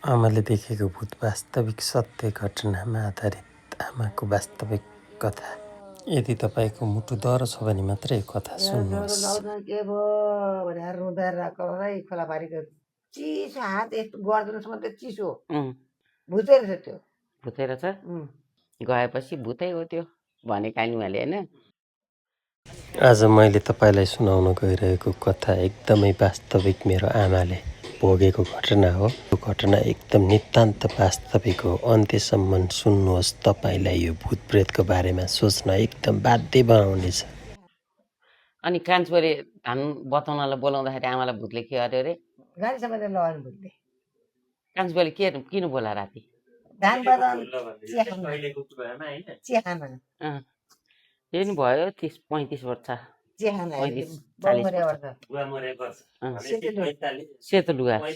आमाले देखेको भूत वास्तविक सत्य घटनामा आधारित आमाको वास्तविक कथा। यदि तपाईँको मुटु डर छ भने मात्रै कथा सुन्नुहोस्। के भयो भनेर रुँदा कराई खोला पारीको चिसो हात यस्तो गर्दनसम्म त चिसो भुतै रहेछ त्यो। भुतै रहेछ गएपछि भुतै हो त्यो भने कालीमाले होइन। आज मैले तपाईँलाई सुनाउन गइरहेको कथा एकदमै वास्तविक मेरो आमाले भोगेको घटना हो। यो घटना एकदम नितान्त वास्तविक हो। अन्त्यसम्म सुन्नुहोस्, तपाईँलाई यो भूत प्रेतको बारेमा सोच्न एकदम बाध्य बनाउनेछ। अनि कान्छोले धान बचाउनलाई बोलाउँदाखेरि आमालाई भूतले के गर्यो अरे? गाडी समातेर लगाउनु भुतले। कान्छोले किन बोला राति? धान बचाउनु चिया खान यो नि भयो 30-35 वर्ष। चिया खान 35-40 सेतो लुगा 45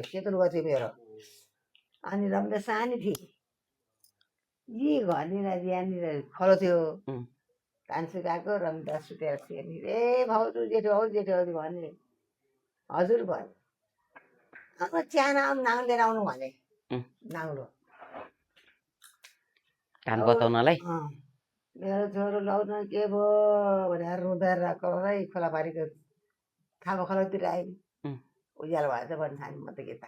सेतो लुगा थियो मेरो। अनि रम्दा सानी थिए यी घरनिर यहाँनिर खलो थियो। कान्छो गएको रम्दा सुतेर थिए नि रे भाउजू जेठो भाउजू भने हजुर भयो। अब चिया नाङ्लो लिएर आउनु भने नाङ्लो धान बचाउनलाई। मेरो छोरो लाउन के भयो भनेर रुँदा कराई खोला पारीको खाएको खोलातिर आयो। उज्यालो भएछ भन्नु थाल्यो। म त के त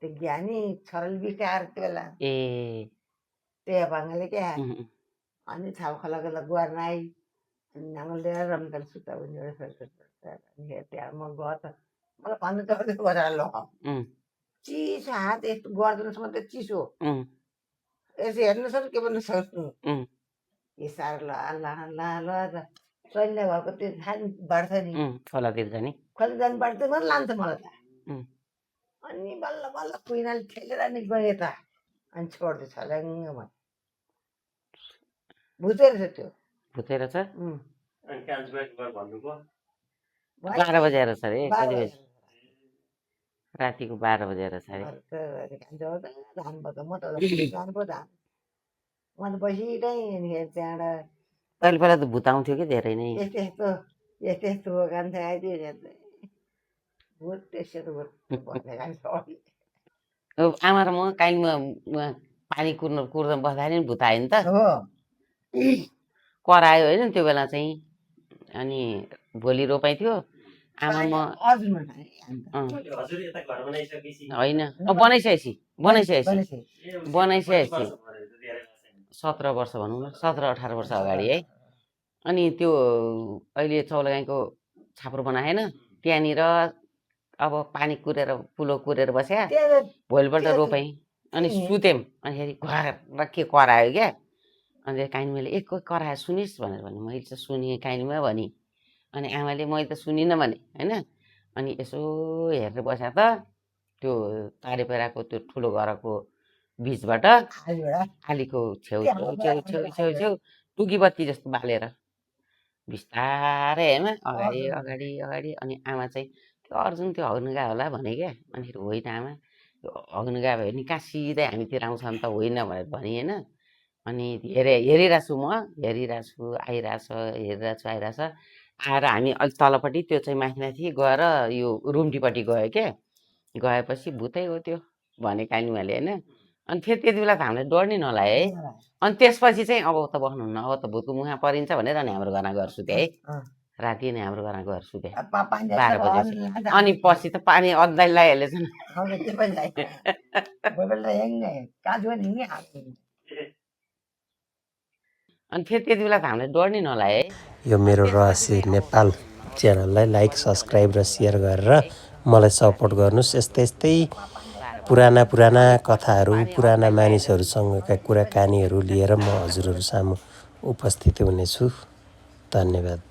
त्यो ज्ञानी छोराले बिस्ताएर त्यो बेला त्यहाँ भाङ्गाले क्या। अनि छाउ खोलाको गुहारमा आइ अनि नाङ्गो लिएर रम्काले सुता उनी त्यहाँ म गएँ त मलाई भन्नु त बजाएर लगाऊ चिसो हात यस्तो गर्दनसम्म त चिसो यसो हेर्नु सक्नु के भन्नु सक्नु यो साह्रो ल सैन्य भएको त्यो खान बाँड्छ नि खोलातिर जाने खोला जानु बाँड्छ मलाई लान्छ मलाई त। अनि बल्ल बल्ल कुइनाले ठेलेर नि गएँ त अनि छोड्दै छल्याङ्ग म भुतै रहेछ त्यो। भुतै रहेछ 12 बजे रहेछ अरे। कति बजी? रातिको 12 बजे रहेछ अरे। धान बच्चा म त जानु पो धान म त बसिरहेँ त्यहाँबाट। पहिला पहिला त भूत आउँथ्यो कि धेरै नै। यस्तो कान्छ आइदियो भूत त्यसो आमा र म कालीमा पानी कुर्दा बस्दाखेरि नि भूत आयो नि त। करायो होइन त्यो बेला चाहिँ। अनि भोलि रोपाइ थियो आमा म होइन बनाइसकेपछि 17 वर्ष भनौँ न 17-18 वर्ष अगाडि है। अनि त्यो अहिले चौलागाईको छाप्रो बनाएन त्यहाँनिर अब पानी कुरेर पुलो कुरेर बस्या। भोलिपल्ट रोपाइ अनि सुत्यौँ। अनिखेरि घर के करायो क्या। अनि काइनीमाले कोही करायो सुनिस् भनेर भने मैले चाहिँ सुनेँ काइनीमा भने। अनि आमाले मैले त सुनिनँ भने होइन। अनि यसो हेरेर बस्या त त्यो तारेपेराको त्यो ठुलो घरको बिचबाट आलीको छेउ टुकी बत्ती जस्तो बालेर बिस्तारै हेर्न अगाडि अनि आमा चाहिँ त्यो अर्जुन त्यो हग्न गयो होला भने क्या। अनिखेरि होइन आमा त्यो हग्न गयो भने नि कहाँ सिधै हामीतिर आउँछ नि त होइन भनेर भने होइन। अनि हेरिरहेको छु म आइरहेको छु आएर हामी अलिक तलपट्टि त्यो चाहिँ माथि गएर यो रुम्टीपट्टि गयो क्या। गएपछि भुतै हो त्यो भने कालीमाले होइन। अनि फेरि त्यति बेला त हामीलाई डर नै नलाग्यो है। अनि त्यसपछि चाहिँ अब त बस्नुहुन्न अब त भूतको मुखमा परिन्छ भनेर नि हाम्रो घरमा गएर सुते है। राति नै हाम्रो घरमा गएर सुते 12 बजेपछि। अनि पछि त पानी अद्दाइ लगाइहालेछ नि। अनि फेरि त्यति बेला त हामीलाई डर नै नलाग्यो है। यो मेरो रहस्य नेपाल च्यानललाई लाइक सब्सक्राइब र सेयर गरेर मलाई सपोर्ट गर्नुहोस्। यस्तै पुराना कथाहरू पुराना मानिसहरूसँगका कुराकानीहरू लिएर म हजुरहरू सामु उपस्थित हुनेछु। धन्यवाद।